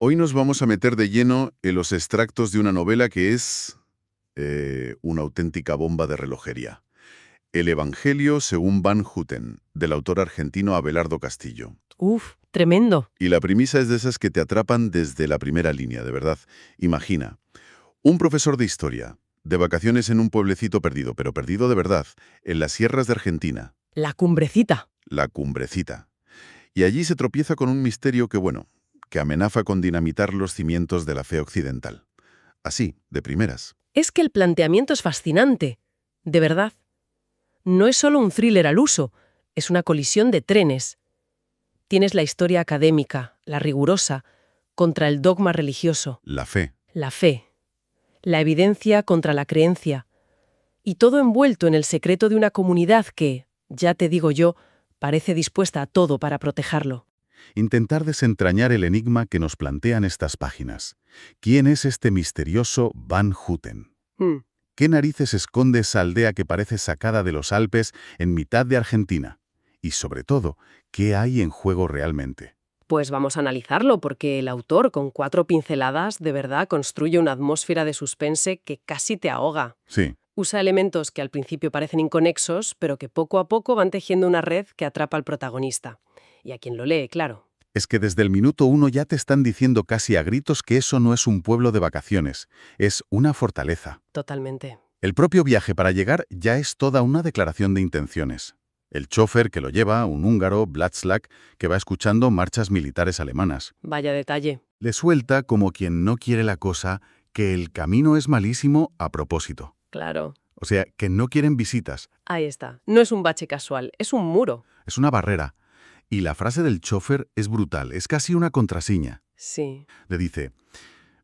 Hoy nos vamos a meter de lleno en los extractos de una novela que es una auténtica bomba de relojería. El Evangelio según Van Houten, del autor argentino Abelardo Castillo. Uf, tremendo. Y la premisa es de esas que te atrapan desde la primera línea, de verdad. Imagina, un profesor de historia, de vacaciones en un pueblecito perdido, pero perdido de verdad, en las sierras de Argentina, La cumbrecita. la Cumbrecita. Y allí se tropieza con un misterio que, bueno, que amenaza con dinamitar los cimientos de la fe occidental. Así, de primeras. Es que el planteamiento es fascinante. De verdad. No es solo un thriller al uso, es una colisión de trenes. Tienes la historia académica, la rigurosa, contra el dogma religioso, La fe. la fe, la evidencia contra la creencia, y todo envuelto en el secreto de una comunidad que, ya te digo yo, parece dispuesta a todo para protegerlo. Intentar desentrañar el enigma que nos plantean estas páginas. ¿Quién es este misterioso Van Houten? ¿Qué narices esconde esa aldea que parece sacada de los Alpes en mitad de Argentina? Y sobre todo, ¿qué hay en juego realmente? Pues vamos a analizarlo, porque el autor, con 4 pinceladas, de verdad construye una atmósfera de suspense que casi te ahoga. Sí, Usa elementos que al principio parecen inconexos, pero que poco a poco van tejiendo una red que atrapa al protagonista. Y a quien lo lee, claro. es que desde el minuto 1 ya te están diciendo casi a gritos que eso no es un pueblo de vacaciones, es una fortaleza. Totalmente. El propio viaje para llegar ya es toda una declaración de intenciones. El chofer que lo lleva, un húngaro, Blatzlak, que va escuchando marchas militares alemanas. Vaya detalle. Le suelta, como quien no quiere la cosa, que el camino es malísimo a propósito. Claro. O sea, que no quieren visitas. Ahí está. No es un bache casual, es un muro. Es una barrera. Y la frase del chofer es brutal, es casi una contraseña. Sí. Le dice,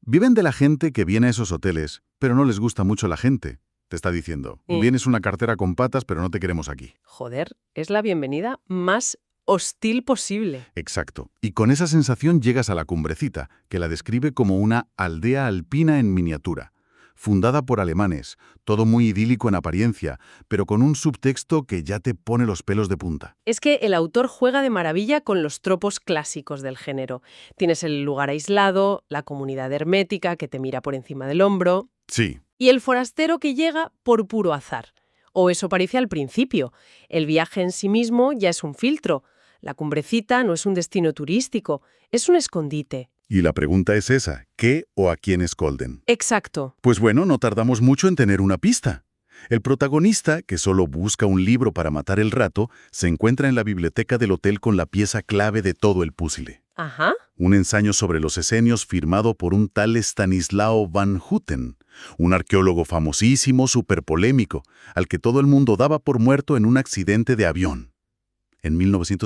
viven de la gente que viene a esos hoteles, pero no les gusta mucho la gente. Te está diciendo, vienes una cartera con patas, pero no te queremos aquí. Joder, es la bienvenida más hostil posible. Exacto. Y con esa sensación llegas a la Cumbrecita, que la describe como una aldea alpina en miniatura. Fundada por alemanes, todo muy idílico en apariencia, pero con un subtexto que ya te pone los pelos de punta. Es que el autor juega de maravilla con los tropos clásicos del género. Tienes el lugar aislado, la comunidad hermética que te mira por encima del hombro, Sí, y el forastero que llega por puro azar. O eso parece al principio. El viaje en sí mismo ya es un filtro. La Cumbrecita no es un destino turístico, es un escondite. y la pregunta es esa, ¿qué o a quién escolden? Exacto. Pues bueno, no tardamos mucho en tener una pista. El protagonista, que solo busca un libro para matar el rato, se encuentra en la biblioteca del hotel con la pieza clave de todo el puzzle. Ajá. Un ensayo sobre los esenios firmado por un tal Stanislao Van Houten, un arqueólogo famosísimo, súper polémico, al que todo el mundo daba por muerto en un accidente de avión, en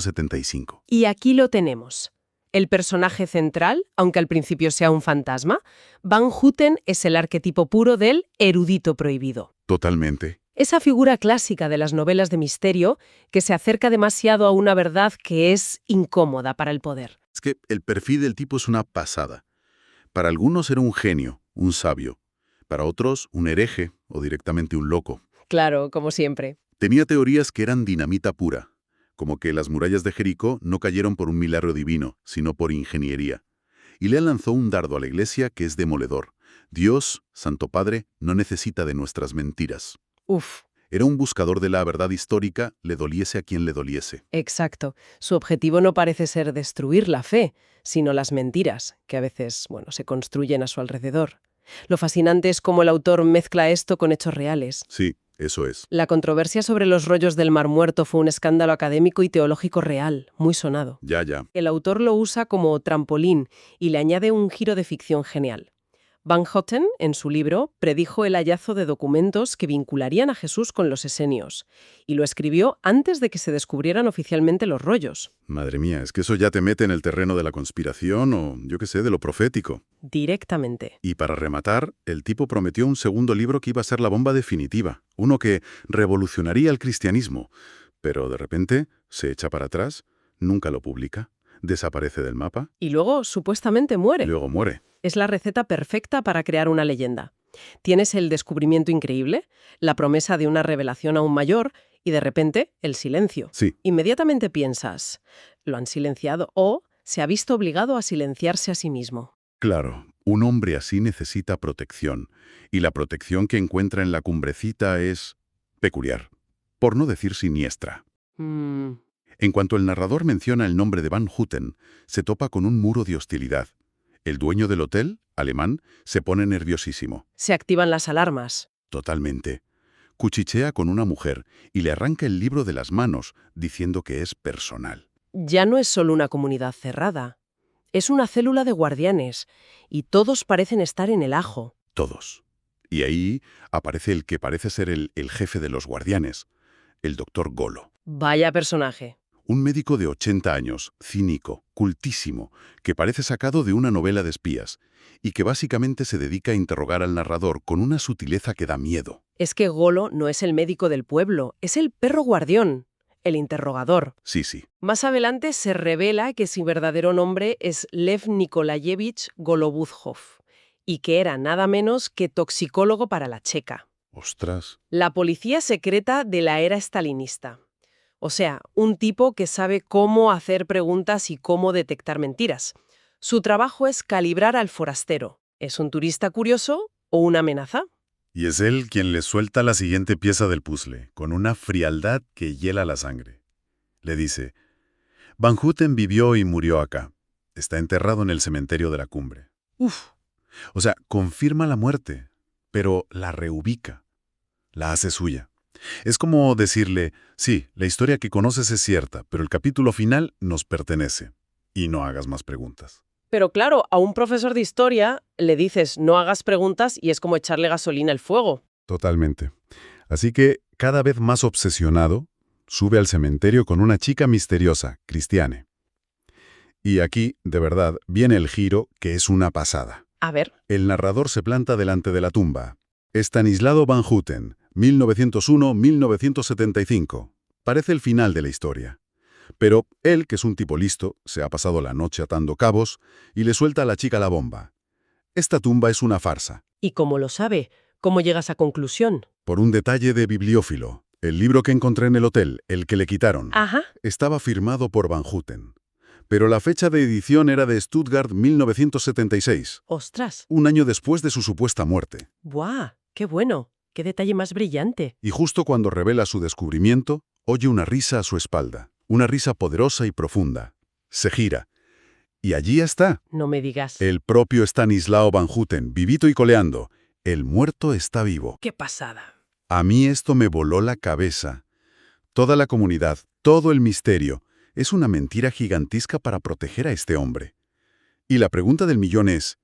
1975. Y aquí lo tenemos. El personaje central, aunque al principio sea un fantasma, Van Houten es el arquetipo puro del erudito prohibido. Totalmente. Esa figura clásica de las novelas de misterio que se acerca demasiado a una verdad que es incómoda para el poder. Es que el perfil del tipo es una pasada. Para algunos era un genio, un sabio. Para otros, un hereje o directamente un loco. Claro, como siempre. Tenía teorías que eran dinamita pura, como que las murallas de Jericó no cayeron por un milagro divino, sino por ingeniería. Y le lanzó un dardo a la iglesia que es demoledor. Dios, Santo Padre, no necesita de nuestras mentiras. Uf, Era un buscador de la verdad histórica, le doliese a quien le doliese. exacto. Su objetivo no parece ser destruir la fe, sino las mentiras, que a veces, se construyen a su alrededor. Lo fascinante es cómo el autor mezcla esto con hechos reales. Sí, eso es. La controversia sobre los rollos del Mar Muerto fue un escándalo académico y teológico real, muy sonado. Ya. El autor lo usa como trampolín y le añade un giro de ficción genial. Van Houten, en su libro, predijo el hallazgo de documentos que vincularían a Jesús con los esenios, y lo escribió antes de que se descubrieran oficialmente los rollos. Madre mía, es que eso ya te mete en el terreno de la conspiración o, yo qué sé, de lo profético. Directamente. Y para rematar, el tipo prometió un segundo libro que iba a ser la bomba definitiva, uno que revolucionaría el cristianismo. Pero de repente se echa para atrás, nunca lo publica, desaparece del mapa Y luego, supuestamente, y muere. luego muere. Es la receta perfecta para crear una leyenda. Tienes el descubrimiento increíble, la promesa de una revelación aún mayor y de repente el silencio. Sí, Inmediatamente piensas, lo han silenciado o se ha visto obligado a silenciarse a sí mismo. Claro, un hombre así necesita protección, y la protección que encuentra en la cumbrecita es peculiar, por no decir siniestra. Mm, En cuanto el narrador menciona el nombre de Van Houten, se topa con un muro de hostilidad. El dueño del hotel, alemán, se pone nerviosísimo. se activan las alarmas. Totalmente. Cuchichea con una mujer y le arranca el libro de las manos, diciendo que es personal. Ya no es solo una comunidad cerrada. Es una célula de guardianes, y todos parecen estar en el ajo. Todos. Y ahí aparece el que parece ser el jefe de los guardianes, el doctor Golo. Vaya personaje. Un médico de 80 años, cínico, cultísimo, que parece sacado de una novela de espías, y que básicamente se dedica a interrogar al narrador con una sutileza que da miedo. Es que Golo no es el médico del pueblo, es el perro guardián, el interrogador. Sí, sí. Más adelante se revela que su verdadero nombre es Lev Nikolayevich Golobuzhov, y que era nada menos que toxicólogo para la Checa, Ostras. la policía secreta de la era stalinista. O sea, un tipo que sabe cómo hacer preguntas y cómo detectar mentiras. Su trabajo es calibrar al forastero. ¿Es un turista curioso o una amenaza? Y es él quien le suelta la siguiente pieza del puzzle, con una frialdad que hiela la sangre. Le dice, Van Houten vivió y murió acá. Está enterrado en el cementerio de la cumbre. Uf, O sea, confirma la muerte, pero la reubica, la hace suya. Es como decirle, sí, la historia que conoces es cierta, pero el capítulo final nos pertenece. Y no hagas más preguntas. pero claro, a un profesor de historia le dices no hagas preguntas y es como echarle gasolina al fuego. Totalmente. Así que, cada vez más obsesionado, sube al cementerio con una chica misteriosa, Cristiane. Y aquí, de verdad, viene el giro que es una pasada. A ver, El narrador se planta delante de la tumba. Estanislao Van Houten, 1901-1975. Parece el final de la historia. Pero él, que es un tipo listo, se ha pasado la noche atando cabos y le suelta a la chica la bomba. Esta tumba es una farsa. ¿y cómo lo sabe? ¿Cómo llega a esa conclusión? Por un detalle de bibliófilo. El libro que encontré en el hotel, el que le quitaron, Ajá. estaba firmado por Van Houten. Pero la fecha de edición era de Stuttgart 1976, Ostras. un año después de su supuesta muerte. ¡Buah! ¡Qué bueno! ¡Qué detalle más brillante! Y justo cuando revela su descubrimiento, oye una risa a su espalda, una risa poderosa y profunda. Se gira. Y allí está, No me digas. el propio Estanislao Van Houten, vivito y coleando. El muerto está vivo. ¡Qué pasada! A mí esto me voló la cabeza. Toda la comunidad, todo el misterio, es una mentira gigantesca para proteger a este hombre. Y la pregunta del millón es,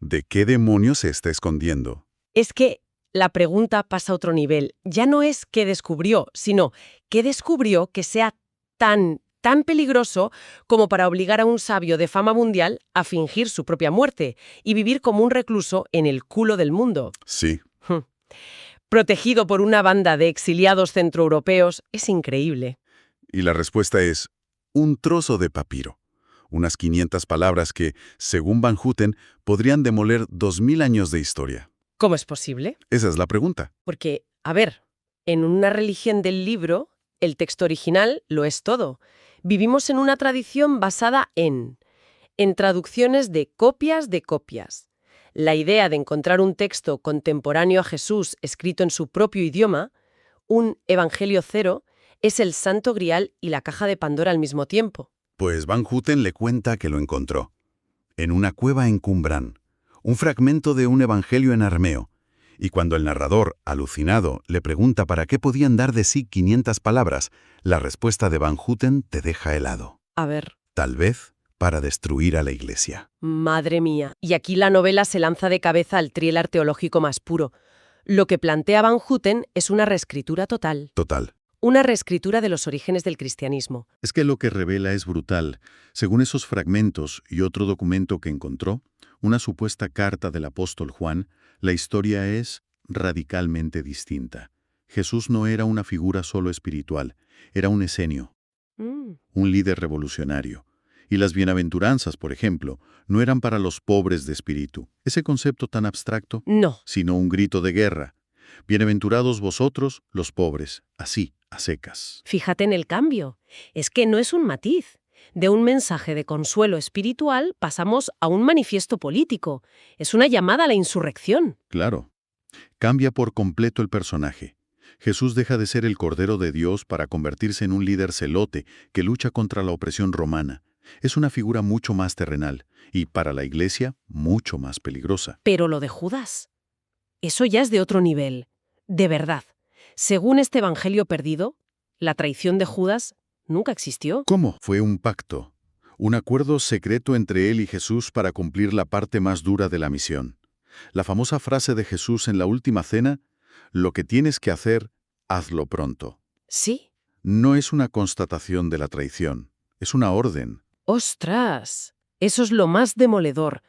¿de qué demonios se está escondiendo? Es que la pregunta pasa a otro nivel. Ya no es qué descubrió, sino qué descubrió que sea tan peligroso como para obligar a un sabio de fama mundial a fingir su propia muerte y vivir como un recluso en el culo del mundo. Sí, Protegido por una banda de exiliados centroeuropeos, es increíble. y la respuesta es, un trozo de papiro. Unas 500 palabras que, según Van Houten, podrían demoler 2000 años de historia. ¿Cómo es posible? Esa es la pregunta. Porque, a ver, en una religión del libro, el texto original lo es todo. Vivimos en una tradición basada en traducciones de copias de copias. La idea de encontrar un texto contemporáneo a Jesús escrito en su propio idioma, un Evangelio cero, es el santo grial y la caja de Pandora al mismo tiempo. Pues Van Houten le cuenta que lo encontró. En una cueva en Qumran, un fragmento de un evangelio en arameo. Y cuando el narrador, alucinado, le pregunta para qué podían dar de sí 500 palabras, la respuesta de Van Houten te deja helado. A ver. Tal vez para destruir a la Iglesia. Madre mía. Y aquí la novela se lanza de cabeza al thriller teológico más puro. Lo que plantea Van Houten es una reescritura total. Total. Una reescritura de los orígenes del cristianismo. Es que lo que revela es brutal. Según esos fragmentos y otro documento que encontró, una supuesta carta del apóstol Juan, la historia es radicalmente distinta. Jesús no era una figura solo espiritual, era un esenio, un líder revolucionario. Y las bienaventuranzas, por ejemplo, no eran para los pobres de espíritu, ese concepto tan abstracto, No. sino un grito de guerra. Bienaventurados vosotros, los pobres, así, a secas. Fíjate en el cambio. Es que no es un matiz. De un mensaje de consuelo espiritual pasamos a un manifiesto político. Es una llamada a la insurrección. Claro. Cambia por completo el personaje. Jesús deja de ser el Cordero de Dios para convertirse en un líder celote que lucha contra la opresión romana. Es una figura mucho más terrenal y, para la Iglesia, mucho más peligrosa. Pero lo de Judas, eso ya es de otro nivel. De verdad. Según este evangelio perdido, la traición de Judas nunca existió. ¿Cómo? Fue un pacto, un acuerdo secreto entre él y Jesús para cumplir la parte más dura de la misión. La famosa frase de Jesús en la última cena, lo que tienes que hacer, hazlo pronto. Sí. No es una constatación de la traición, es una orden. ¡Ostras! Eso es lo más demoledor,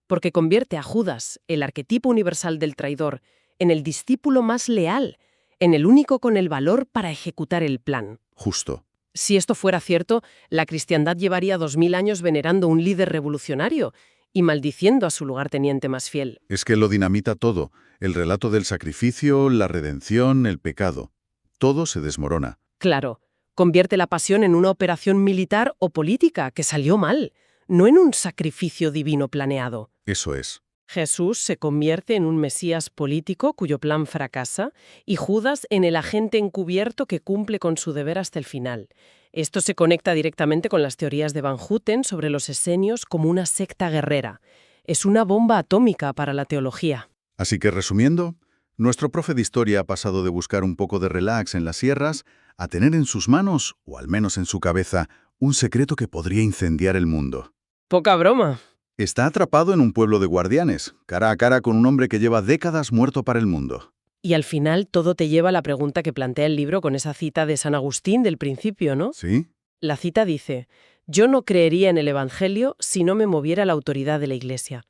porque convierte a Judas, el arquetipo universal del traidor, en el discípulo más leal, en el único con el valor para ejecutar el plan. Justo. Si esto fuera cierto, la cristiandad llevaría 2000 años venerando un líder revolucionario y maldiciendo a su lugarteniente más fiel. Es que lo dinamita todo, el relato del sacrificio, la redención, el pecado. Todo se desmorona. Claro, convierte la pasión en una operación militar o política que salió mal, no en un sacrificio divino planeado. Eso es. Jesús se convierte en un Mesías político cuyo plan fracasa y Judas en el agente encubierto que cumple con su deber hasta el final. Esto se conecta directamente con las teorías de Van Houten sobre los esenios como una secta guerrera. Es una bomba atómica para la teología. Así que, resumiendo, nuestro profe de historia ha pasado de buscar un poco de relax en las sierras a tener en sus manos, o al menos en su cabeza, un secreto que podría incendiar el mundo. Poca broma. Está atrapado en un pueblo de guardianes, cara a cara con un hombre que lleva décadas muerto para el mundo. Y al final todo te lleva a la pregunta que plantea el libro con esa cita de San Agustín del principio, ¿no? ¿Sí? La cita dice: «Yo no creería en el Evangelio si no me moviera la autoridad de la Iglesia».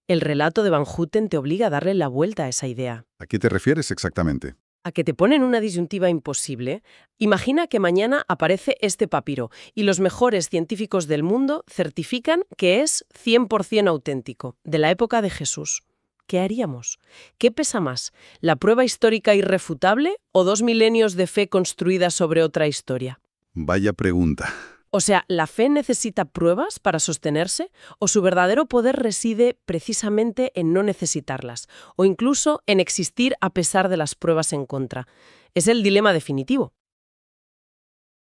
El relato de Van Houten te obliga a darle la vuelta a esa idea. ¿A qué te refieres exactamente? A que te ponen una disyuntiva imposible. Imagina que mañana aparece este papiro y los mejores científicos del mundo certifican que es 100% auténtico, de la época de Jesús. ¿Qué haríamos? ¿Qué pesa más, la prueba histórica irrefutable o 2 milenios de fe construida sobre otra historia? Vaya pregunta. O sea, ¿la fe necesita pruebas para sostenerse o su verdadero poder reside precisamente en no necesitarlas o incluso en existir a pesar de las pruebas en contra? Es el dilema definitivo.